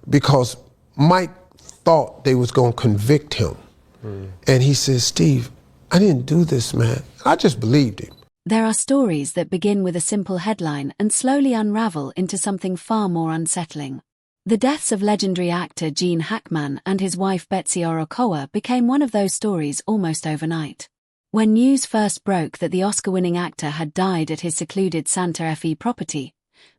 because Mike thought they was going to convict him. And he says, Steve, I didn't do this, man. I just believed him. There are stories that begin with a simple headline and slowly unravel into something far more unsettling. The deaths of legendary actor Gene Hackman and his wife Betsy Orokowa became one of those stories almost overnight. When news first broke that the Oscar-winning actor had died at his secluded Santa Fe property,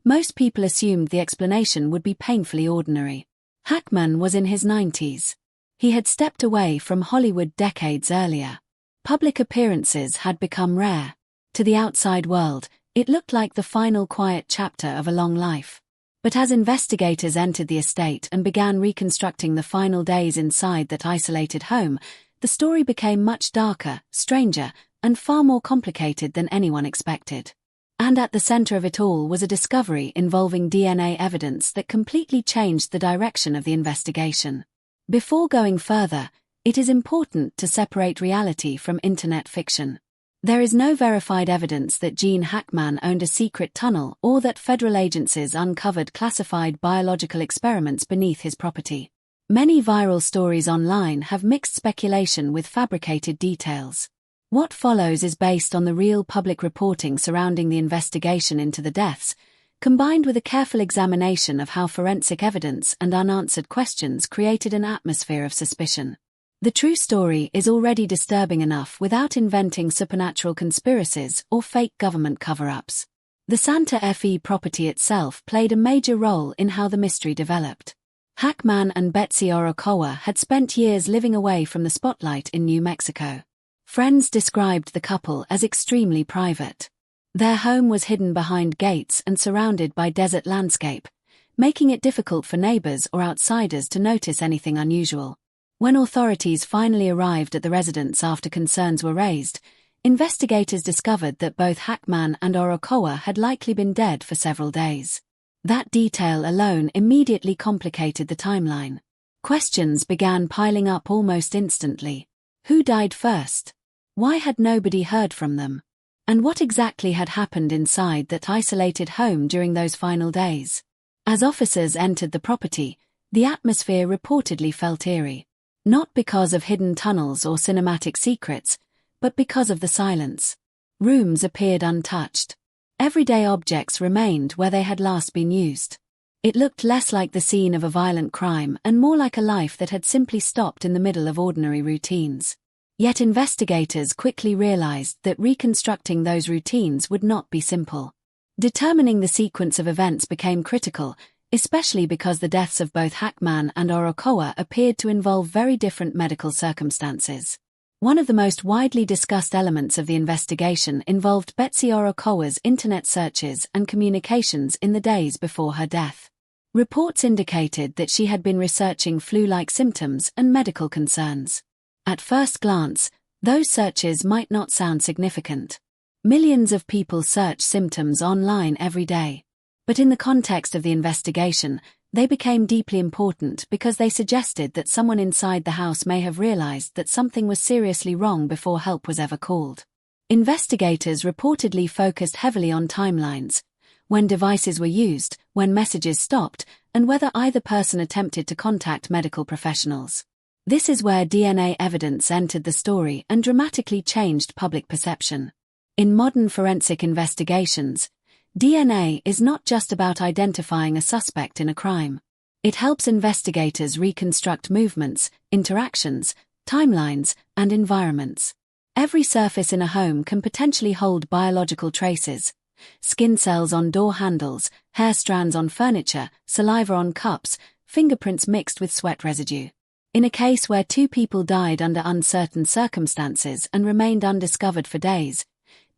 most people assumed the explanation would be painfully ordinary. Hackman was in his 90s. He had stepped away from Hollywood decades earlier. Public appearances had become rare. To the outside world, it looked like the final quiet chapter of a long life. But as investigators entered the estate and began reconstructing the final days inside that isolated home, the story became much darker, stranger, and far more complicated than anyone expected. And at the center of it all was a discovery involving DNA evidence that completely changed the direction of the investigation. Before going further, it is important to separate reality from internet fiction. There is no verified evidence that Gene Hackman owned a secret tunnel or that federal agencies uncovered classified biological experiments beneath his property. Many viral stories online have mixed speculation with fabricated details. What follows is based on the real public reporting surrounding the investigation into the deaths, combined with a careful examination of how forensic evidence and unanswered questions created an atmosphere of suspicion. The true story is already disturbing enough without inventing supernatural conspiracies or fake government cover-ups. The Santa Fe property itself played a major role in how the mystery developed. Hackman and Betsy Orokowa had spent years living away from the spotlight in New Mexico. Friends described the couple as extremely private. Their home was hidden behind gates and surrounded by desert landscape, making it difficult for neighbors or outsiders to notice anything unusual. When authorities finally arrived at the residence after concerns were raised, investigators discovered that both Hackman and Orokowa had likely been dead for several days. That detail alone immediately complicated the timeline. Questions began piling up almost instantly. Who died first? Why had nobody heard from them? And what exactly had happened inside that isolated home during those final days? As officers entered the property, the atmosphere reportedly felt eerie. Not because of hidden tunnels or cinematic secrets, but because of the silence. Rooms appeared untouched. Everyday objects remained where they had last been used. It looked less like the scene of a violent crime and more like a life that had simply stopped in the middle of ordinary routines. Yet investigators quickly realized that reconstructing those routines would not be simple. Determining the sequence of events became critical, especially because the deaths of both Hackman and Orokowa appeared to involve very different medical circumstances. One of the most widely discussed elements of the investigation involved Betsy Orokowa's internet searches and communications in the days before her death. Reports indicated that she had been researching flu-like symptoms and medical concerns. At first glance, those searches might not sound significant. Millions of people search symptoms online every day. But in the context of the investigation, they became deeply important because they suggested that someone inside the house may have realized that something was seriously wrong before help was ever called. Investigators reportedly focused heavily on timelines, when devices were used, when messages stopped, and whether either person attempted to contact medical professionals. This is where DNA evidence entered the story and dramatically changed public perception. In modern forensic investigations, DNA is not just about identifying a suspect in a crime. It helps investigators reconstruct movements, interactions, timelines, and environments. Every surface in a home can potentially hold biological traces: skin cells on door handles, hair strands on furniture, saliva on cups, fingerprints mixed with sweat residue. In a case where two people died under uncertain circumstances and remained undiscovered for days,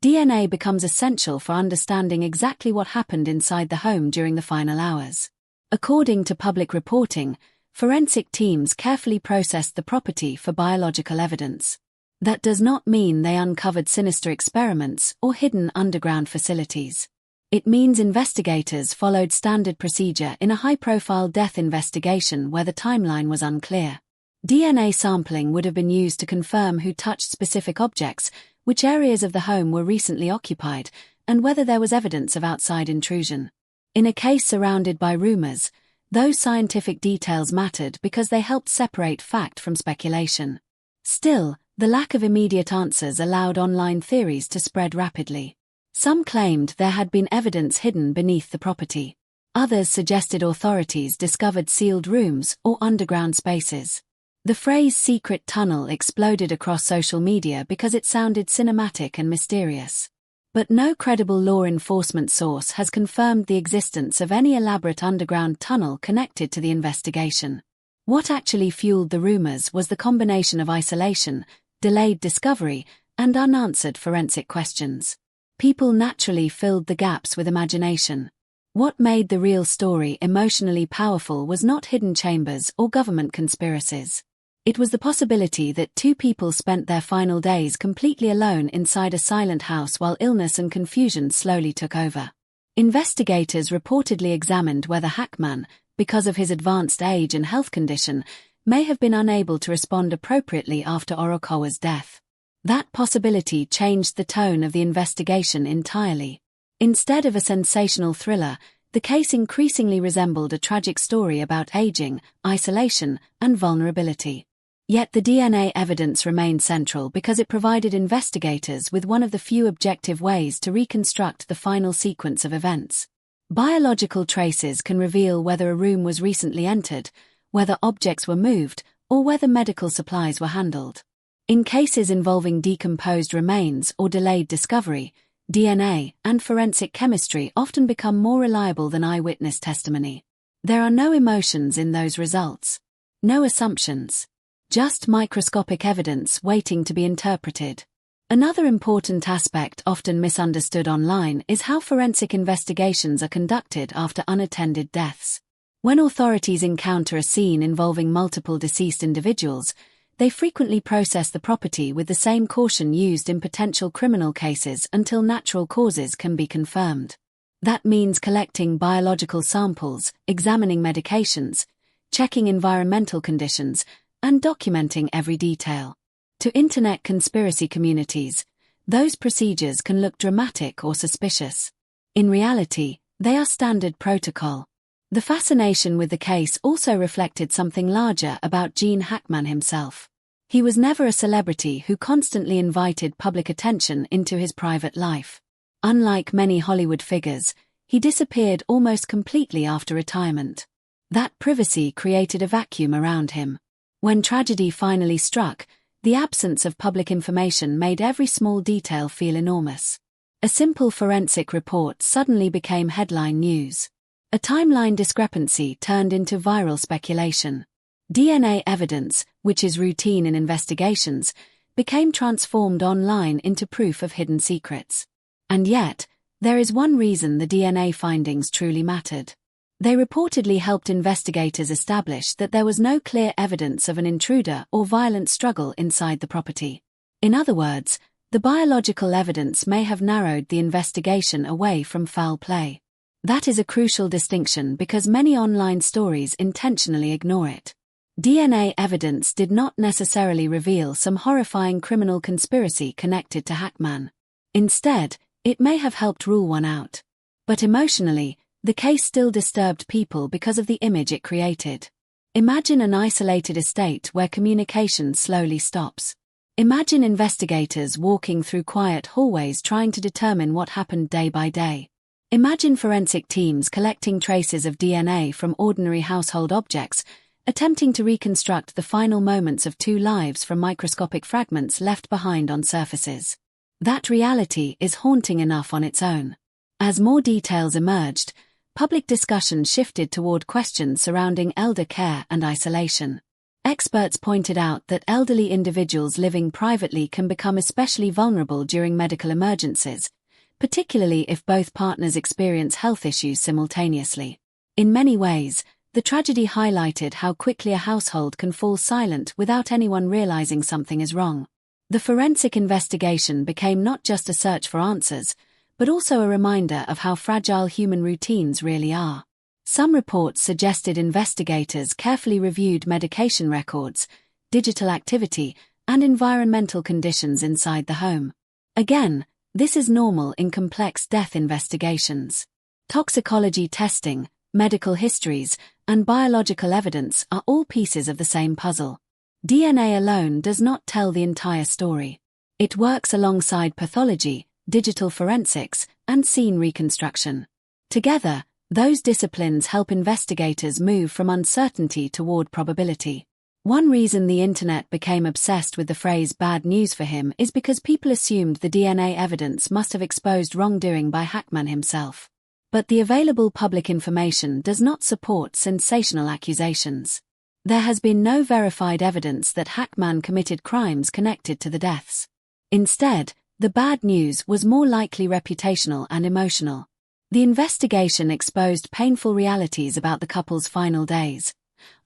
DNA becomes essential for understanding exactly what happened inside the home during the final hours. According to public reporting, forensic teams carefully processed the property for biological evidence. That does not mean they uncovered sinister experiments or hidden underground facilities. It means investigators followed standard procedure in a high-profile death investigation where the timeline was unclear. DNA sampling would have been used to confirm who touched specific objects, which areas of the home were recently occupied, and whether there was evidence of outside intrusion. In a case surrounded by rumors, Those scientific details mattered because they helped separate fact from speculation. Still, the lack of immediate answers allowed online theories to spread rapidly. Some claimed there had been evidence hidden beneath the property. Others suggested authorities discovered sealed rooms or underground spaces. The phrase secret tunnel exploded across social media because it sounded cinematic and mysterious. But no credible law enforcement source has confirmed the existence of any elaborate underground tunnel connected to the investigation. What actually fueled the rumors was the combination of isolation, delayed discovery, and unanswered forensic questions. People naturally filled the gaps with imagination. What made the real story emotionally powerful was not hidden chambers or government conspiracies. It was the possibility that two people spent their final days completely alone inside a silent house while illness and confusion slowly took over. Investigators reportedly examined whether Hackman, because of his advanced age and health condition, may have been unable to respond appropriately after Orokowa's death. That possibility changed the tone of the investigation entirely. Instead of a sensational thriller, the case increasingly resembled a tragic story about aging, isolation, and vulnerability. Yet the DNA evidence remained central because it provided investigators with one of the few objective ways to reconstruct the final sequence of events. Biological traces can reveal whether a room was recently entered, whether objects were moved, or whether medical supplies were handled. In cases involving decomposed remains or delayed discovery, DNA and forensic chemistry often become more reliable than eyewitness testimony. There are no emotions in those results. No assumptions. Just microscopic evidence waiting to be interpreted. Another important aspect often misunderstood online is how forensic investigations are conducted after unattended deaths. When authorities encounter a scene involving multiple deceased individuals, they frequently process the property with the same caution used in potential criminal cases until natural causes can be confirmed. That means collecting biological samples, examining medications, checking environmental conditions, and documenting every detail. To internet conspiracy communities, those procedures can look dramatic or suspicious. In reality, they are standard protocol. The fascination with the case also reflected something larger about Gene Hackman himself. He was never a celebrity who constantly invited public attention into his private life. Unlike many Hollywood figures, he disappeared almost completely after retirement. That privacy created a vacuum around him. When tragedy finally struck, the absence of public information made every small detail feel enormous. A simple forensic report suddenly became headline news. A timeline discrepancy turned into viral speculation. DNA evidence, which is routine in investigations, became transformed online into proof of hidden secrets. And yet, there is one reason the DNA findings truly mattered. They reportedly helped investigators establish that there was no clear evidence of an intruder or violent struggle inside the property. In other words, the biological evidence may have narrowed the investigation away from foul play. That is a crucial distinction because many online stories intentionally ignore it. DNA evidence did not necessarily reveal some horrifying criminal conspiracy connected to Hackman. Instead, it may have helped rule one out. But emotionally, the case still disturbed people because of the image it created. Imagine an isolated estate where communication slowly stops. Imagine investigators walking through quiet hallways trying to determine what happened day by day. Imagine forensic teams collecting traces of DNA from ordinary household objects, attempting to reconstruct the final moments of two lives from microscopic fragments left behind on surfaces. That reality is haunting enough on its own. As more details emerged, public discussion shifted toward questions surrounding elder care and isolation. Experts pointed out that elderly individuals living privately can become especially vulnerable during medical emergencies, particularly if both partners experience health issues simultaneously. In many ways, the tragedy highlighted how quickly a household can fall silent without anyone realizing something is wrong. The forensic investigation became not just a search for answers, but also a reminder of how fragile human routines really are. Some reports suggested investigators carefully reviewed medication records, digital activity, and environmental conditions inside the home. Again, this is normal in complex death investigations. Toxicology testing, medical histories, and biological evidence are all pieces of the same puzzle. DNA alone does not tell the entire story. It works alongside pathology, digital forensics, and scene reconstruction. Together, those disciplines help investigators move from uncertainty toward probability. One reason the internet became obsessed with the phrase "bad news" for him is because people assumed the DNA evidence must have exposed wrongdoing by Hackman himself. But the available public information does not support sensational accusations. There has been no verified evidence that Hackman committed crimes connected to the deaths. Instead, the bad news was more likely reputational and emotional. The investigation exposed painful realities about the couple's final days: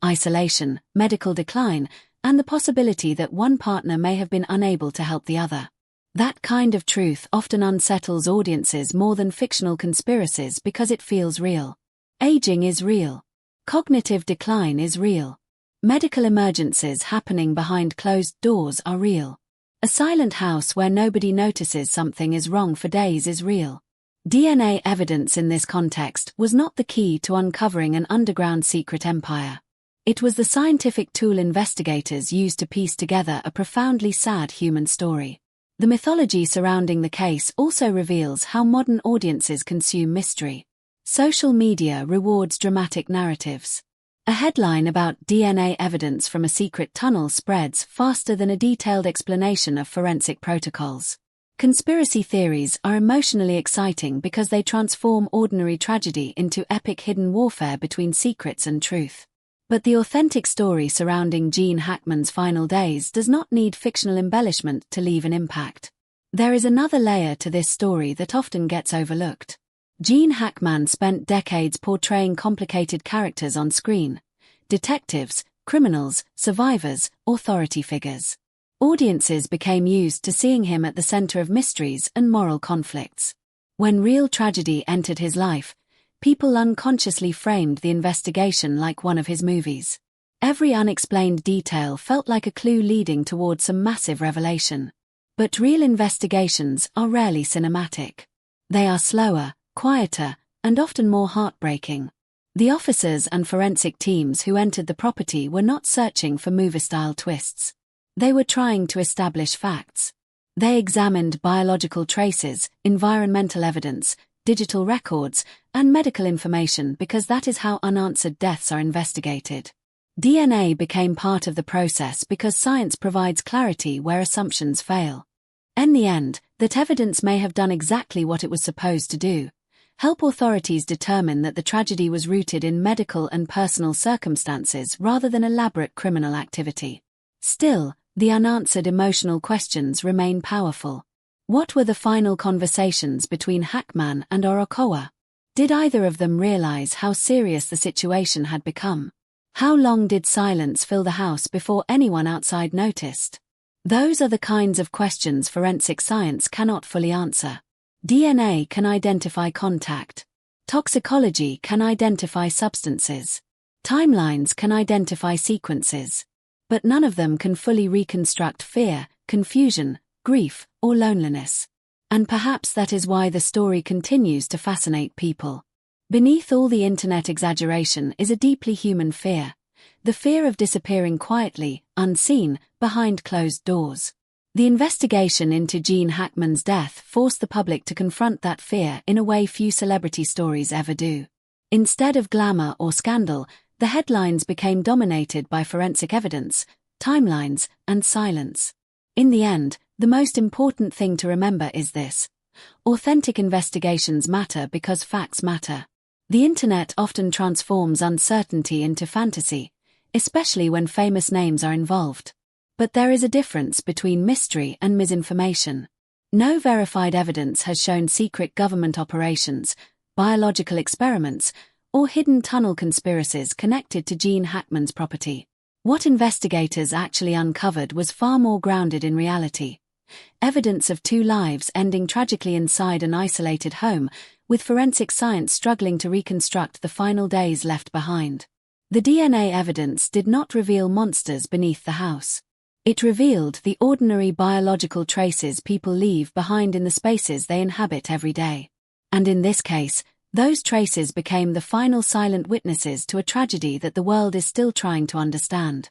isolation, medical decline, and the possibility that one partner may have been unable to help the other. That kind of truth often unsettles audiences more than fictional conspiracies because it feels real. Aging is real. Cognitive decline is real. Medical emergencies happening behind closed doors are real. A silent house where nobody notices something is wrong for days is real. DNA evidence in this context was not the key to uncovering an underground secret empire. It was the scientific tool investigators used to piece together a profoundly sad human story. The mythology surrounding the case also reveals how modern audiences consume mystery. Social media rewards dramatic narratives. A headline about DNA evidence from a secret tunnel spreads faster than a detailed explanation of forensic protocols. Conspiracy theories are emotionally exciting because they transform ordinary tragedy into epic hidden warfare between secrets and truth. But the authentic story surrounding Gene Hackman's final days does not need fictional embellishment to leave an impact. There is another layer to this story that often gets overlooked. Gene Hackman spent decades portraying complicated characters on screen: detectives, criminals, survivors, authority figures. Audiences became used to seeing him at the center of mysteries and moral conflicts. When real tragedy entered his life, people unconsciously framed the investigation like one of his movies. Every unexplained detail felt like a clue leading toward some massive revelation. But real investigations are rarely cinematic. They are slower, quieter, and often more heartbreaking. The officers and forensic teams who entered the property were not searching for movie-style twists. They were trying to establish facts. They examined biological traces, environmental evidence, digital records, and medical information because that is how unanswered deaths are investigated. DNA became part of the process because science provides clarity where assumptions fail. In the end, that evidence may have done exactly what it was supposed to do: help authorities determine that the tragedy was rooted in medical and personal circumstances rather than elaborate criminal activity. Still, the unanswered emotional questions remain powerful. What were the final conversations between Hackman and Orokowa? Did either of them realize how serious the situation had become? How long did silence fill the house before anyone outside noticed? Those are the kinds of questions forensic science cannot fully answer. DNA can identify contact. Toxicology can identify substances. Timelines can identify sequences. But none of them can fully reconstruct fear, confusion, grief, or loneliness. And perhaps that is why the story continues to fascinate people. Beneath all the internet exaggeration is a deeply human fear: the fear of disappearing quietly, unseen, behind closed doors. The investigation into Gene Hackman's death forced the public to confront that fear in a way few celebrity stories ever do. Instead of glamour or scandal, the headlines became dominated by forensic evidence, timelines, and silence. In the end, the most important thing to remember is this: authentic investigations matter because facts matter. The internet often transforms uncertainty into fantasy, especially when famous names are involved. But there is a difference between mystery and misinformation. No verified evidence has shown secret government operations, biological experiments, or hidden tunnel conspiracies connected to Gene Hackman's property. What investigators actually uncovered was far more grounded in reality. Evidence of two lives ending tragically inside an isolated home, with forensic science struggling to reconstruct the final days left behind. The DNA evidence did not reveal monsters beneath the house. It revealed the ordinary biological traces people leave behind in the spaces they inhabit every day. And in this case, Those traces became the final silent witnesses to a tragedy that the world is still trying to understand.